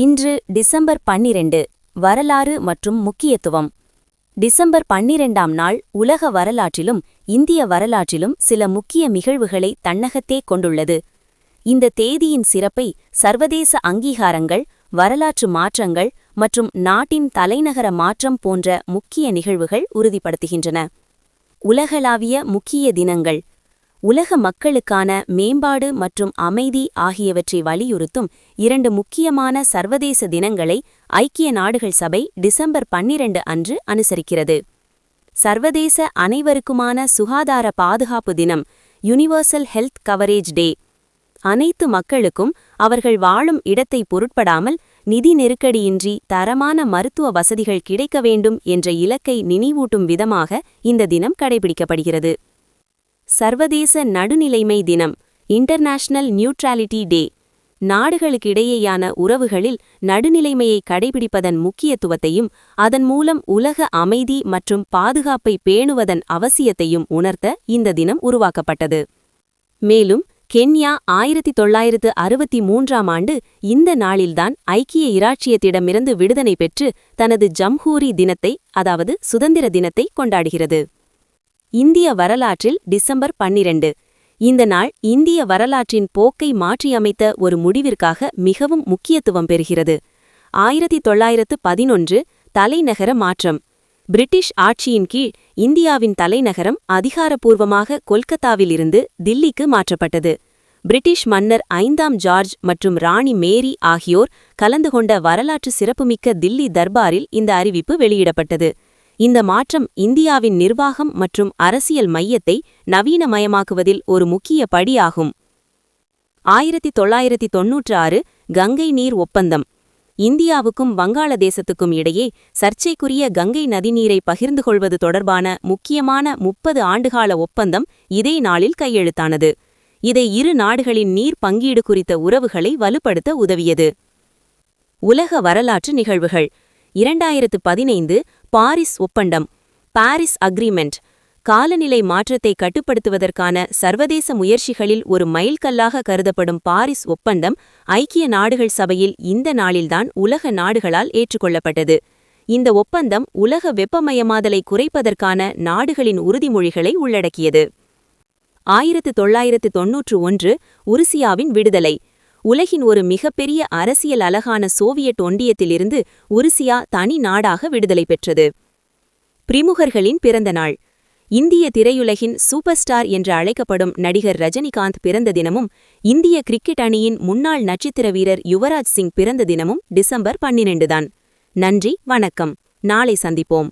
இன்று டிசம்பர் 12 வரலாறு மற்றும் முக்கியத்துவம். டிசம்பர் 12ஆம் நாள் உலக வரலாற்றிலும் இந்திய வரலாற்றிலும் சில முக்கிய நிகழ்வுகளை தன்னகத்தே கொண்டுள்ளது. இந்த தேதியின் சிறப்பை சர்வதேச அங்கீகாரங்கள், வரலாற்று மாற்றங்கள் மற்றும் நாட்டின் தலைநகர மாற்றம் போன்ற முக்கிய நிகழ்வுகள் உறுதிப்படுத்துகின்றன. உலகளாவிய முக்கிய தினங்கள். உலக மக்களுக்கான மேம்பாடு மற்றும் அமைதி ஆகியவற்றை வலியுறுத்தும் 2 முக்கியமான சர்வதேச தினங்களை ஐக்கிய நாடுகள் சபை டிசம்பர் 12 அன்று அனுசரிக்கிறது. சர்வதேச அனைவருக்குமான சுகாதார பாதுகாப்பு தினம், யுனிவர்சல் ஹெல்த் கவரேஜ் டே. அனைத்து மக்களுக்கும் அவர்கள் வாழும் இடத்தை பொருட்படாமல் நிதி நெருக்கடியின்றி தரமான மருத்துவ வசதிகள் கிடைக்க வேண்டும் என்ற இலக்கை நினைவூட்டும் விதமாக இந்த தினம் கடைபிடிக்கப்படுகிறது. சர்வதேச நடுநிலைமை தினம், இன்டர்நேஷனல் நியூட்ராலிட்டி டே. நாடுகளுக்கிடையேயான உறவுகளில் நடுநிலைமையை கடைபிடிப்பதன் முக்கியத்துவத்தையும் அதன் மூலம் உலக அமைதி மற்றும் பாதுகாப்பை பேணுவதன் அவசியத்தையும் உணர்த்த இந்த தினம் உருவாக்கப்பட்டது. மேலும் கென்யா 1963ஆம் ஆண்டு இந்த நாளில்தான் ஐக்கிய இராச்சியத்திடமிருந்து விடுதலை பெற்று தனது ஜம்ஹூரி தினத்தை, அதாவது சுதந்திர தினத்தை கொண்டாடுகிறது. இந்திய வரலாற்றில் டிசம்பர் 12. இந்த நாள் இந்திய வரலாற்றின் போக்கை மாற்றியமைத்த ஒரு முடிவிற்காக மிகவும் முக்கியத்துவம் பெறுகிறது. 1911 தலைநகர மாற்றம். பிரிட்டிஷ் ஆட்சியின் கீழ் இந்தியாவின் தலைநகரம் அதிகாரப்பூர்வமாக கொல்கத்தாவிலிருந்து தில்லிக்கு மாற்றப்பட்டது. பிரிட்டிஷ் மன்னர் 5ஆம் ஜார்ஜ் மற்றும் ராணி மேரி ஆகியோர் கலந்து கொண்ட வரலாற்று சிறப்புமிக்க தில்லி தர்பாரில் இந்த அறிவிப்பு வெளியிடப்பட்டது. இந்த மாற்றம் இந்தியாவின் நிர்வாகம் மற்றும் அரசியல் மையத்தை நவீனமயமாக்குவதில் ஒரு முக்கிய படியாகும். 1996 கங்கை நீர் ஒப்பந்தம். இந்தியாவுக்கும் வங்காளதேசத்துக்கும் இடையே சர்ச்சைக்குரிய கங்கை நதிநீரை பகிர்ந்து கொள்வது தொடர்பான முக்கியமான 30 ஆண்டுகால ஒப்பந்தம் இதே நாளில் கையெழுத்தானது. இதை இரு நாடுகளின் நீர் பங்கீடு குறித்த உறவுகளை வலுப்படுத்த உதவியது. உலக வரலாற்று நிகழ்வுகள். 2015 பாரிஸ் ஒப்பந்தம், பாரிஸ் அக்ரிமெண்ட். காலநிலை மாற்றத்தை கட்டுப்படுத்துவதற்கான சர்வதேச முயற்சிகளில் ஒரு மைல்கல்லாக கருதப்படும் பாரிஸ் ஒப்பந்தம் ஐக்கிய நாடுகள் சபையில் இந்த நாளில்தான் உலக நாடுகளால் ஏற்றுக்கொள்ளப்பட்டது. இந்த ஒப்பந்தம் உலக வெப்பமயமாதலை குறைப்பதற்கான நாடுகளின் உறுதிமொழிகளை உள்ளடக்கியது. 1991 உருசியாவின் விடுதலை. உலகின் ஒரு மிகப்பெரிய அரசியல் அலகான சோவியட் ஒன்றியத்திலிருந்து உருசியா தனி நாடாக விடுதலை பெற்றது. பிரமுகர்களின் பிறந்த நாள். இந்திய திரையுலகின் சூப்பர் ஸ்டார் என்று அழைக்கப்படும் நடிகர் ரஜினிகாந்த் பிறந்த தினமும் இந்திய கிரிக்கெட் அணியின் முன்னாள் நட்சத்திர வீரர் யுவராஜ் சிங் பிறந்த தினமும் டிசம்பர் 12 தான். நன்றி, வணக்கம். நாளை சந்திப்போம்.